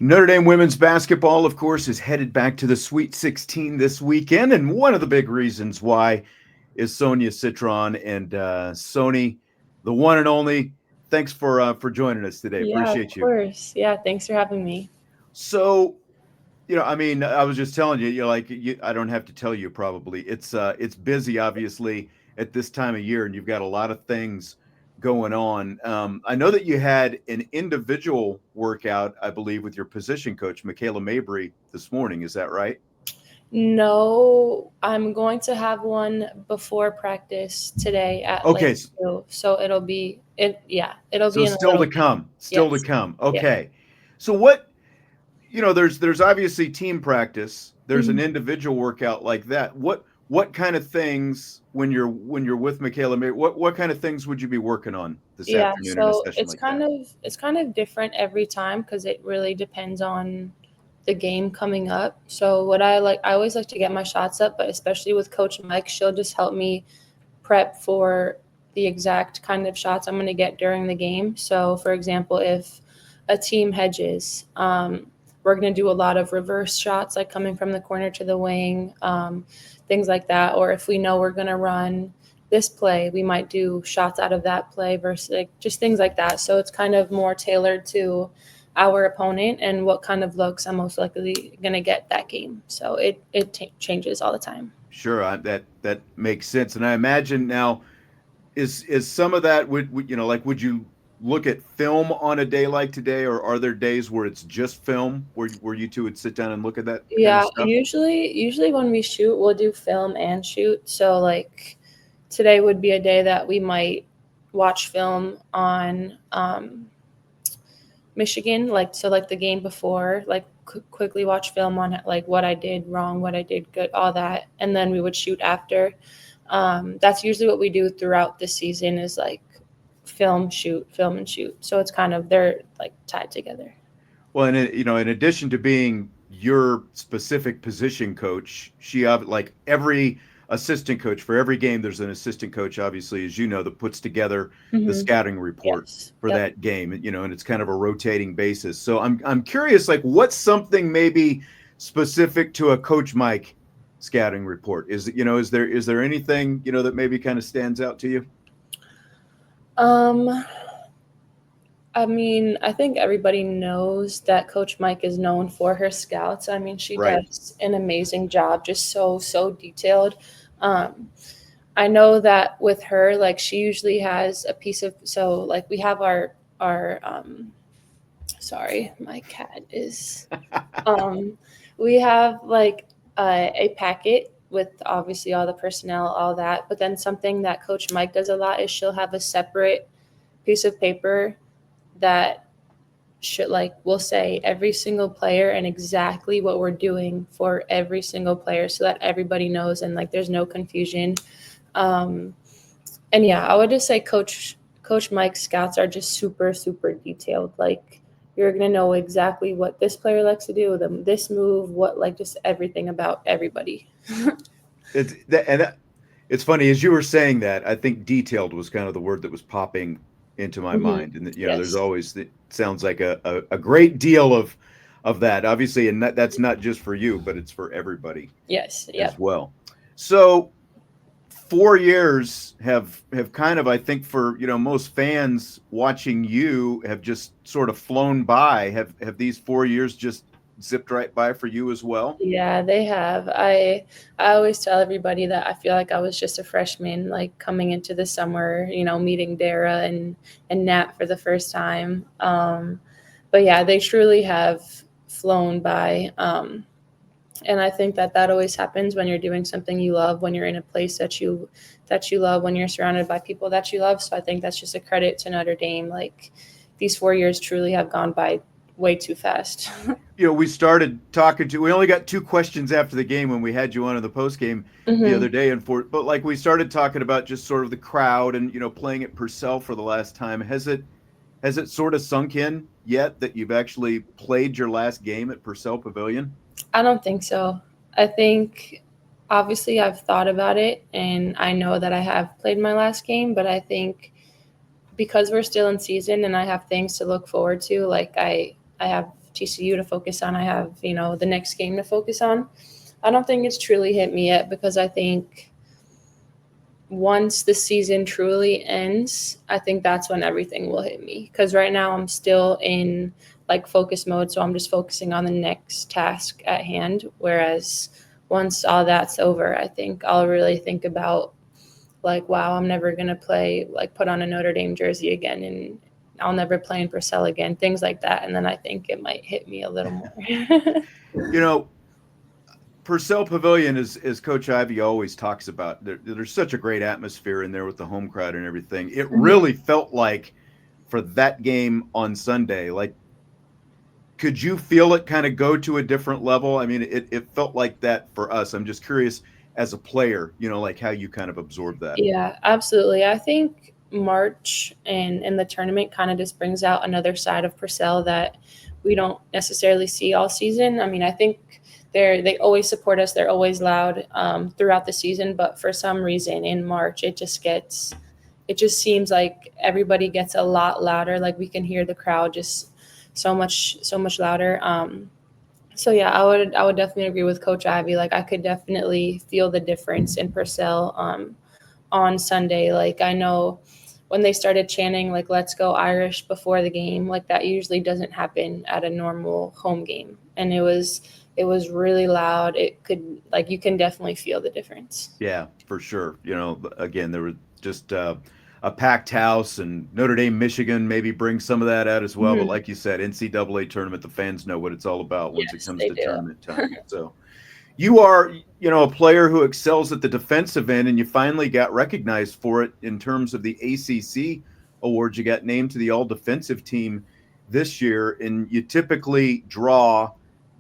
Notre Dame women's basketball, of course, is headed back to the Sweet 16 this weekend. And one of the big reasons why is Sonia Citron. And Sony, the one and only, thanks for joining us today. Yeah, of Appreciate you. course. Yeah, thanks for having me. So, I was just telling you, I don't have to tell you probably. It's busy, obviously, at this time of year, and you've got a lot of things going on. I know that you had an individual workout, I believe, with your position coach, Michaela Mabry, this morning. Is that right? No, I'm going to have one before practice today at like Okay, 2. So it'll be so in a still little to bit. come. Still to Yes. come. Yeah. Okay. So what, there's obviously team practice. There's an Mhm. individual workout like that. What kind of things when you're with Michaela May, what kind of things would you be working on this Yeah, afternoon in a so session like that? it's kind of different every time because it really depends on the game coming up. So I always like to get my shots up, but especially with Coach Mike, she'll just help me prep for the exact kind of shots I'm going to get during the game. So, for example, if a team hedges, we're going to do a lot of reverse shots, like coming from the corner to the wing, things like that. Or if we know we're going to run this play, we might do shots out of that play versus like just things like that. So it's kind of more tailored to our opponent and what kind of looks I'm most likely going to get that game. So it changes all the time. Sure, that makes sense. And I imagine now is some of that would you look at film on a day like today, or are there days where it's just film where you two would sit down and look at that kind of Yeah, stuff? usually when we shoot, we'll do film and shoot. So like today would be a day that we might watch film on Michigan, like so like the game before, like quickly watch film on like what I did wrong, what I did good, all that, and then we would shoot after. That's usually what we do throughout the season is like film and shoot. So it's kind of they're like tied together. Well, and in addition to being your specific position coach, like every assistant coach for every game, there's an assistant coach, obviously, as you know, that puts together the Hmm. scouting report Yes. for Yep. that game, and it's kind of a rotating basis. So I'm curious, like, what's something maybe specific to a Coach Mike scouting report? Is there anything that maybe kind of stands out to you? Um, I mean, I think everybody knows that Coach Mike is known for her scouts. I mean, she Right. does an amazing job, just so detailed. Um, I know that with her, like she usually has a piece of so like we have our sorry, my cat is um we have like a packet with obviously all the personnel, all that. But then something that Coach Mike does a lot is she'll have a separate piece of paper that should like we'll say every single player and exactly what we're doing for every single player so that everybody knows and like there's no confusion. um and yeah, I would just say Coach Mike's scouts are just super detailed. Like you're gonna know exactly what this player likes to do, this move, what like just everything about everybody. It's funny as you were saying that. I think detailed was kind of the word that was popping into my Hmm. mind, and there's Yes. always it sounds like a great deal of that, obviously, and that's not just for you, but it's for everybody Yes. as Yep. well. So 4 years have kind of, I think, for most fans watching you, have just sort of flown by. Have these 4 years just zipped right by for you as well? Yeah, they have. I always tell everybody that I feel like I was just a freshman, like coming into the summer, meeting Dara and Nat for the first time. But yeah, they truly have flown by. And I think that always happens when you're doing something you love, when you're in a place that you love, when you're surrounded by people that you love. So I think that's just a credit to Notre Dame. Like these 4 years truly have gone by way too fast. We started talking to. We only got two questions after the game when we had you on in the post game the Hmm. other day, but like we started talking about just sort of the crowd and playing at Purcell for the last time. Has it sort of sunk in yet that you've actually played your last game at Purcell Pavilion? I don't think so. I think obviously I've thought about it and I know that I have played my last game, but I think because we're still in season and I have things to look forward to, like I have TCU to focus on. I have, the next game to focus on. I don't think it's truly hit me yet, because I think once the season truly ends, I think that's when everything will hit me. Because right now I'm still in like focus mode, so I'm just focusing on the next task at hand. Whereas once all that's over, I think I'll really think about like, wow, I'm never gonna put on a Notre Dame jersey again, and I'll never play in Purcell again, things like that. And then I think it might hit me a little more. You know, Purcell Pavilion, as Coach Ivy always talks about, there's such a great atmosphere in there with the home crowd and everything. It really felt like for that game on Sunday, like, could you feel it kind of go to a different level? I mean, it felt like that for us. I'm just curious as a player, like how you kind of absorb that. Yeah, absolutely. I think March and the tournament kind of just brings out another side of Purcell that we don't necessarily see all season. I mean, I think they always support us. They're always loud throughout the season, but for some reason in March it just seems like everybody gets a lot louder. Like we can hear the crowd just so much louder. So yeah, I would definitely agree with Coach Ivy. Like I could definitely feel the difference in Purcell on Sunday. Like I know when they started chanting like "Let's go Irish" before the game, like that usually doesn't happen at a normal home game, and it was really loud. It could, like, you can definitely feel the difference. Yeah, for sure. Again, there was just a packed house, and Notre Dame, Michigan maybe brings some of that out as well. But like you said, NCAA tournament, the fans know what it's all about once it Yes, comes they to do. tournament time. So you are, a player who excels at the defensive end, and you finally got recognized for it in terms of the ACC awards. You got named to the all defensive team this year, and you typically draw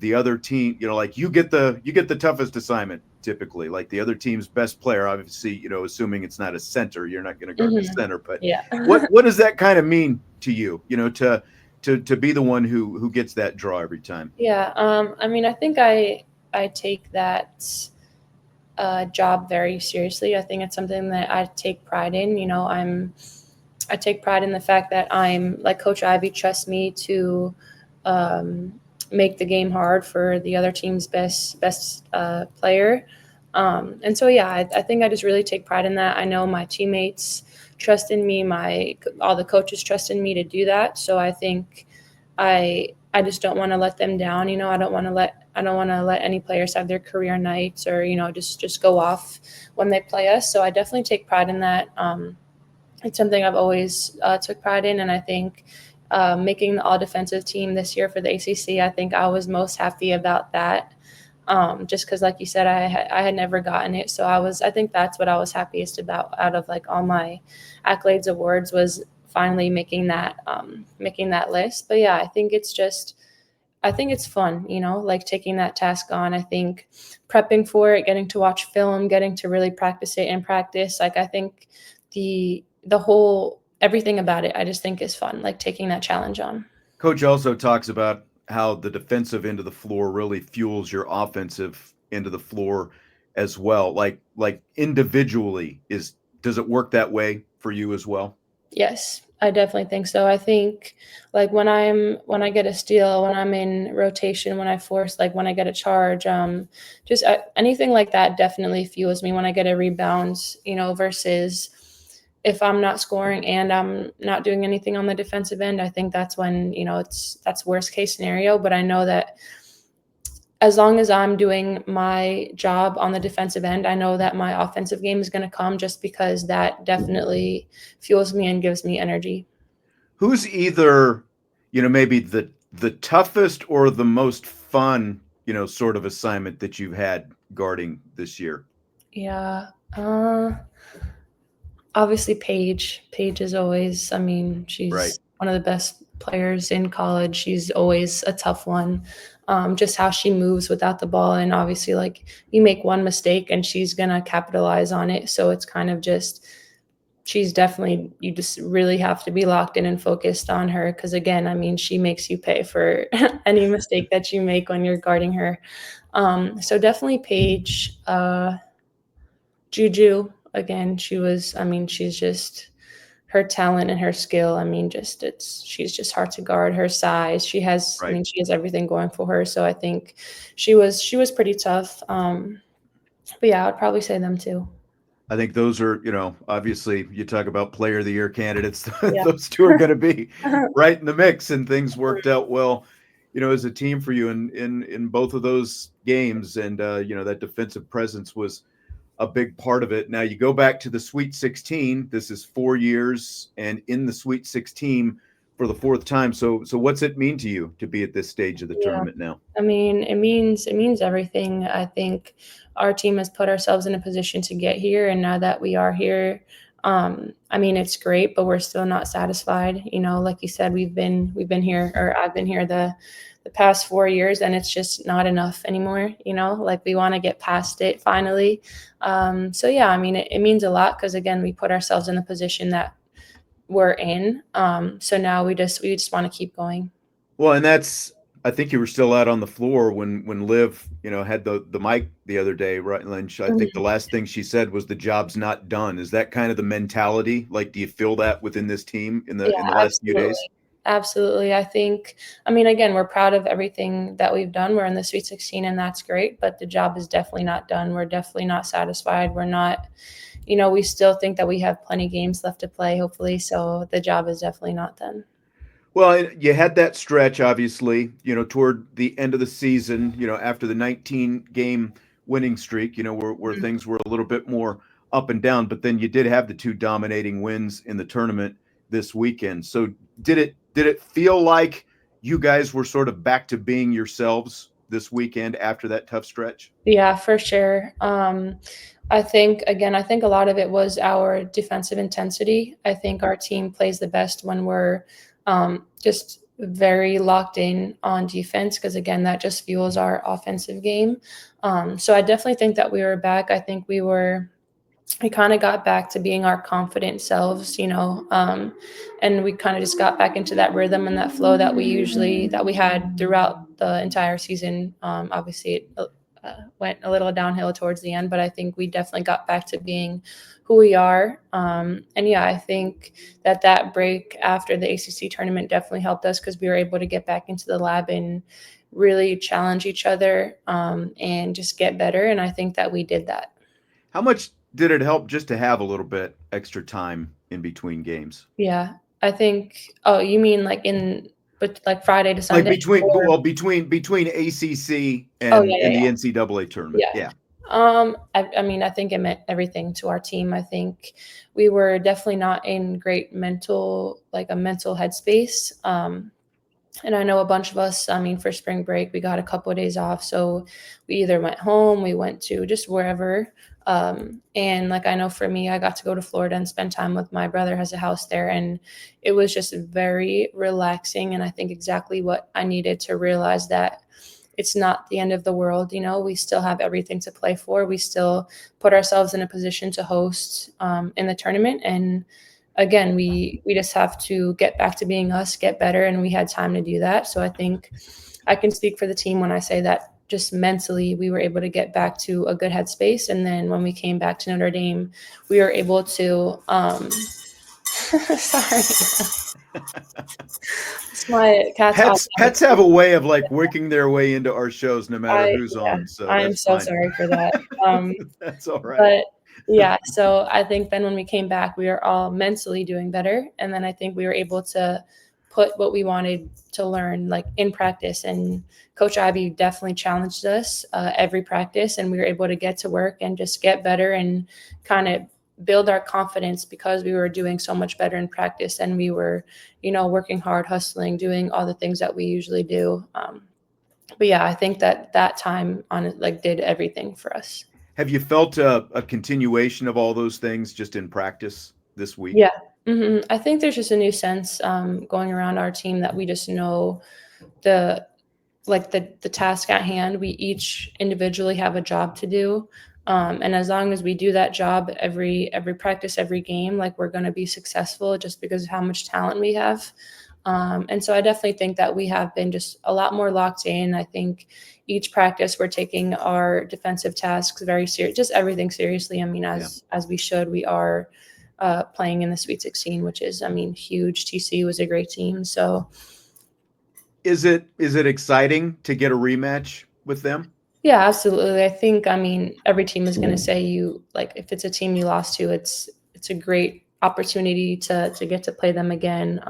the other team, like you get the toughest assignment typically, like the other team's best player, obviously, assuming it's not a center, you're not going to guard the center. But Yeah. what does that kind of mean to you, to be the one who gets that draw every time? Yeah. I mean, I think I take that job very seriously. I think it's something that I take pride in. I take pride in the fact that I'm, like, Coach Ivy trusts me to make the game hard for the other team's best player. And so, yeah, I think I just really take pride in that. I know my teammates trust in me. All the coaches trust in me to do that. So I think I just don't want to let them down. I don't want to let any players have their career nights or, just go off when they play us. So I definitely take pride in that. It's something I've always took pride in. And I think making the all defensive team this year for the ACC, I think I was most happy about that. Just because, like you said, I had never gotten it. So I think that's what I was happiest about out of like all my accolades, awards, was finally making that list. But yeah, I think it's fun, like taking that task on. I think prepping for it, getting to watch film, getting to really practice it in practice. Like I think the whole everything about it, I just think is fun, like taking that challenge on. Coach also talks about how the defensive end of the floor really fuels your offensive end of the floor as well. Like individually, does it work that way for you as well? Yes, I definitely think so. I think like when I get a steal, when I'm in rotation, when I force, like when I get a charge, just anything like that definitely fuels me. When I get a rebound, versus if I'm not scoring and I'm not doing anything on the defensive end, I think that's when, that's worst case scenario. But I know that as long as I'm doing my job on the defensive end, I know that my offensive game is going to come, just because that definitely fuels me and gives me energy. Who's either, maybe the toughest or the most fun, sort of assignment that you've had guarding this year? Yeah. Obviously Paige. Paige is always, I mean, she's Right. one of the best players in college. She's always a tough one. Just how she moves without the ball. And obviously, like, you make one mistake and she's going to capitalize on it. So it's kind of just, you just really have to be locked in and focused on her. Because again, I mean, she makes you pay for any mistake that you make when you're guarding her. So definitely Paige. Juju, again, she's just, her talent and her skill. I mean, she's just hard to guard. Her size, I Right. mean, she has everything going for her. So I think she was pretty tough. But yeah, I'd probably say them too. I think those are, obviously you talk about player of the year candidates. Yeah. Those two are going to be right in the mix, and things worked out well, as a team for you in both of those games. And that defensive presence was a big part of it. Now you go back to the Sweet 16. This is 4 years, and in the Sweet 16 for the fourth time. So what's it mean to you to be at this stage of the Yeah. tournament now? I mean, it means everything. I think our team has put ourselves in a position to get here, and now that we are here, I mean, it's great, but we're still not satisfied. Like you said, we've been here, or I've been here the past 4 years, and it's just not enough anymore. Like we want to get past it finally. So yeah, I mean, it means a lot because again, we put ourselves in the position that we're in. So now we just want to keep going. Well, and I think you were still out on the floor when Liv, had the mic the other day, right? And I think the last thing she said was the job's not done. Is that kind of the mentality? Like, do you feel that within this team in Yeah, the last few absolutely. days? Absolutely. I mean, again, we're proud of everything that we've done. We're in the Sweet 16 and that's great, but the job is definitely not done. We're definitely not satisfied. We're not, we still think that we have plenty of games left to play, hopefully. So the job is definitely not done. Well, and you had that stretch, obviously, toward the end of the season, after the 19 game winning streak, where Mhm. things were a little bit more up and down, but then you did have the two dominating wins in the tournament this weekend. So did it feel like you guys were sort of back to being yourselves this weekend after that tough stretch? Yeah, for sure. I think a lot of it was our defensive intensity. I think our team plays the best when we're just very locked in on defense because again, that just fuels our offensive game. So I definitely think that we were back. I think we kind of got back to being our confident selves, and we kind of just got back into that rhythm and that flow that we had throughout the entire season. Obviously, it went a little downhill towards the end, but I think we definitely got back to being who we are. And yeah, I think that break after the ACC tournament definitely helped us because we were able to get back into the lab and really challenge each other and just get better. And I think that we did that. How much did it help just to have a little bit extra time in between games? Yeah, I think oh, you mean but like Friday to Like Sunday? Or between ACC oh, yeah, and yeah, the NCAA tournament. yeah. Yeah. I mean, I think it meant everything to our team. I think we were definitely not in great a mental headspace. And I know a bunch of us, I mean, for spring break, we got a couple of days off. So we either went home, we went to just wherever. And like I know for me, I got to go to Florida and spend time with my brother has a house there. And it was just very relaxing. And I think exactly what I needed to realize that it's not the end of the world. We still have everything to play for. We still put ourselves in a position to host in the tournament. And again, we just have to get back to being us, get better, and we had time to do that. So I think I can speak for the team when I say that just mentally we were able to get back to a good headspace. And then when we came back to Notre Dame, we were able to sorry. It's my cat's Pets have a way of like working their way into our shows no matter who's Yeah, on, so I am that's so fine. sorry for that. Um, That's all right. but yeah, so I think then when we came back, we were all mentally doing better. And then I think we were able to put what we wanted to learn like in practice. And Coach Ivy definitely challenged us every practice. And we were able to get to work and just get better and kind of build our confidence because we were doing so much better in practice and we were, working hard, hustling, doing all the things that we usually do. But yeah, I think that time on it like did everything for us. Have you felt a continuation of all those things just in practice this week? Yeah. I think there's just a new sense going around our team that we just know the the task at hand. We each individually have a job to do. And as long as we do that job every practice, every game, like we're going to be successful just because of how much talent we have. And so I definitely think that we have been just a lot more locked in. I think each practice we're taking our defensive tasks very serious, just everything seriously. I mean, Yeah. as we should, we are playing in the Sweet 16, which is, I mean, huge. TCU was a great team. So Is it exciting to get a rematch with them? yeah, absolutely. I think, I mean, every team is going to say you, like, if it's a team you lost to, it's a great opportunity to get to play them again.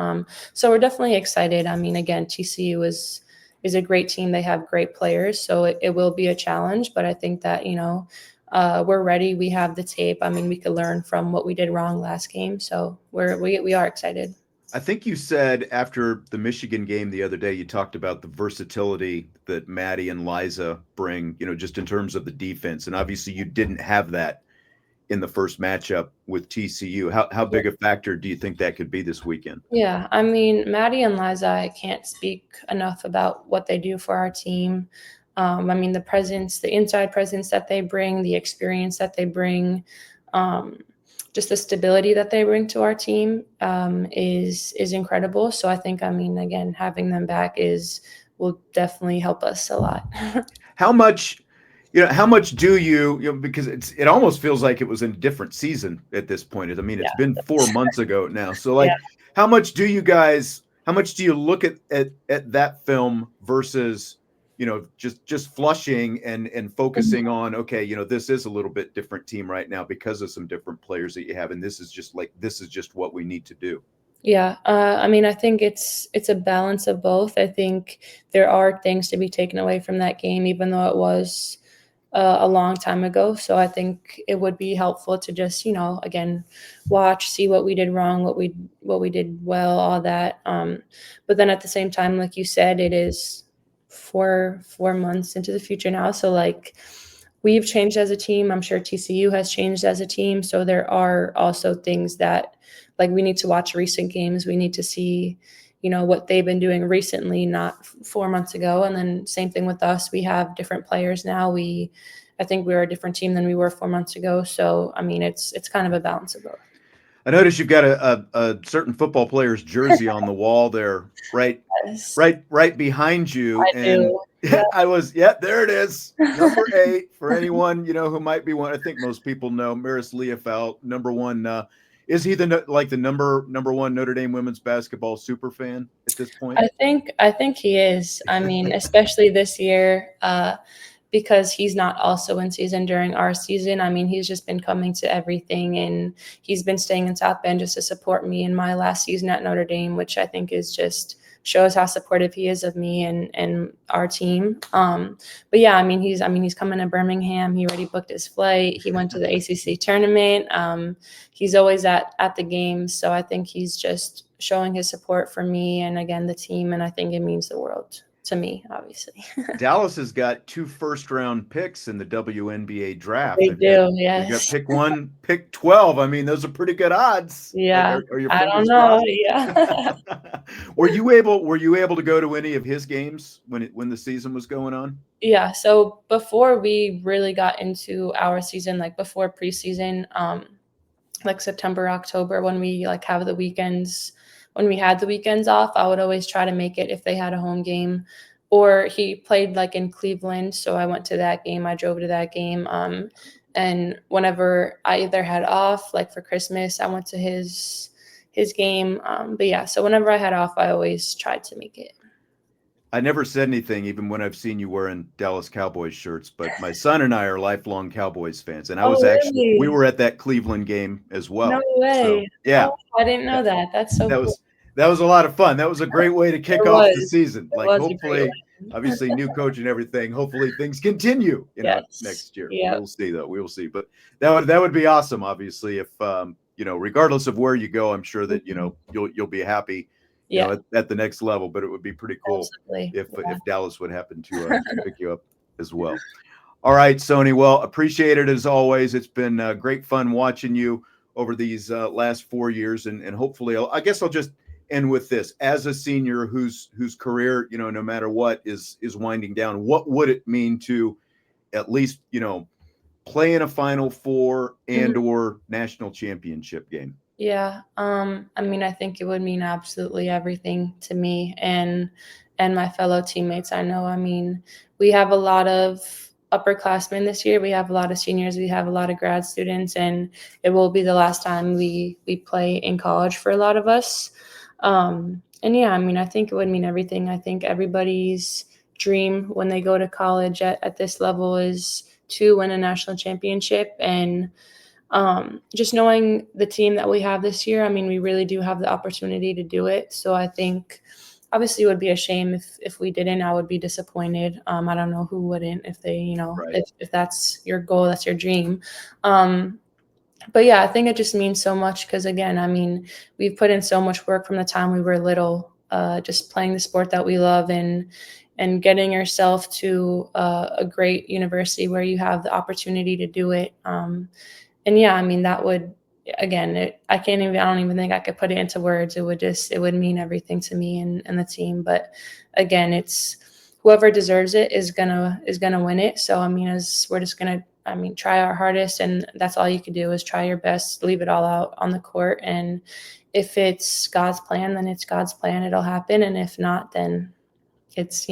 So we're definitely excited. I mean, again, TCU is a great team. They have great players, so it will be a challenge. But I think that, you know, we're ready. We have the tape. I mean, we could learn from what we did wrong last game. So we are excited. I think you said after the Michigan game the other day, you talked about the versatility that Maddie and Liza bring, you know, just in terms of the defense. And obviously you didn't have that in the first matchup with TCU. How big a factor do you think that could be this weekend? Yeah, I mean, Maddie and Liza, I can't speak enough about what they do for our team. I mean, the presence, the inside presence that they bring, the experience that they bring, um, just the stability that they bring to our team is incredible. So I think, I mean, again, having them back will definitely help us a lot. How much, how much do you, because it almost feels like it was in a different season at this point. I mean, it's been 4 months ago now. So Yeah. like, how much do you look at that film versus, just flushing and focusing on, okay, this is a little bit different team right now because of some different players that you have. And this is just what we need to do. Yeah, I mean, I think it's a balance of both. I think there are things to be taken away from that game, even though it was a long time ago. So I think it would be helpful to just, you know, again, watch, see what we did wrong, what we did well, all that. But then at the same time, like you said, it is 4 months into the future now. So like we've changed as a team. I'm sure TCU has changed as a team. So there are also things that like we need to watch recent games. We need to see, you know, what they've been doing recently, not 4 months ago. And then same thing with us. We have different players now. I think we're a different team than we were 4 months ago. So I mean, it's kind of a balance of both. I noticed you've got a certain football player's jersey on the wall there, right, Yes, right behind you, I and do. Yeah. there it is, number 8 for anyone who might be one. I think most people know Maris Leofeld, number 1. Is he the number 1 Notre Dame women's basketball super fan at this point? I think he is. I mean, especially this year. Because he's not also in season during our season. I mean, he's just been coming to everything, and he's been staying in South Bend just to support me in my last season at Notre Dame, which I think is just shows how supportive he is of me and our team. But yeah, I mean, he's coming to Birmingham. He already booked his flight. He went to the ACC tournament. He's always at the games, so I think he's just showing his support for me and again the team, and I think it means the world to me, obviously. Dallas has got 2 first-round picks in the WNBA draft. They do, They've got yes. pick 1, pick 12. I mean, those are pretty good odds. Yeah, Are your I don't fingers know, crossed? yeah. Were you able to go to any of his games when the season was going on? Yeah, so before we really got into our season, like before preseason, like September, October, when we like have the weekends, when we had the weekends off, I would always try to make it if they had a home game. Or he played like in Cleveland, so I went to that game. I drove to that game. And whenever I either had off, like for Christmas, I went to his game. But yeah, so whenever I had off, I always tried to make it. I never said anything, even when I've seen you wearing Dallas Cowboys shirts, but my son and I are lifelong Cowboys fans, and Oh, we really? were at that Cleveland game as No well. So way. yeah, Oh, I didn't know that, that. That's so that cool. was that was a lot of fun. That was a great way to kick It off the was. season. It Like was a great hopefully, one. obviously, new coach and everything. Hopefully, things continue. Yes. Next year Yep. we'll see though. We'll see. But that would be awesome. Obviously, if regardless of where you go, I'm sure that Mhm. you'll be happy. Yeah, At the next level. But it would be pretty cool absolutely. if Dallas would happen to pick you up as well. All right, Sony. Well, appreciate it as always. It's been great fun watching you over these last 4 years, and hopefully, I guess I'll just end with this: as a senior whose career, no matter what, is winding down. What would it mean to at least play in a Final Four Mhm. and/or national championship game? Yeah, I mean, I think it would mean absolutely everything to me and my fellow teammates. I know, I mean, we have a lot of upperclassmen this year. We have a lot of seniors, we have a lot of grad students, and it will be the last time we play in college for a lot of us. And yeah, I mean, I think it would mean everything. I think everybody's dream when they go to college at this level is to win a national championship. And just knowing the team that we have this year, I mean, we really do have the opportunity to do it. So I think obviously it would be a shame if we didn't. I would be disappointed. I don't know who wouldn't if they, Right. if that's your goal, that's your dream. But yeah, I think it just means so much because, again, I mean, we've put in so much work from the time we were little, just playing the sport that we love and getting yourself to a great university where you have the opportunity to do it. And yeah, I mean, that would, again, I don't even think I could put it into words. It would mean everything to me and the team. But again, it's whoever deserves it is gonna win it. So I mean, we're just gonna, I mean, try our hardest, and that's all you can do is try your best, leave it all out on the court. And if it's God's plan, then it's God's plan. It'll happen. And if not, then it's,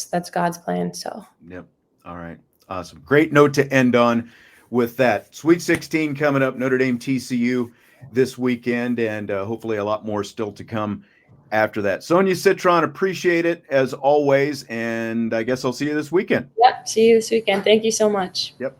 that's God's plan. So. Yep. All right. Awesome. Great note to end on with that. Sweet 16 coming up, Notre Dame TCU this weekend, and hopefully a lot more still to come after that. Sonia Citron, appreciate it as always, and I guess I'll see you this weekend. Yep. See you this weekend. Thank you so much. Yep.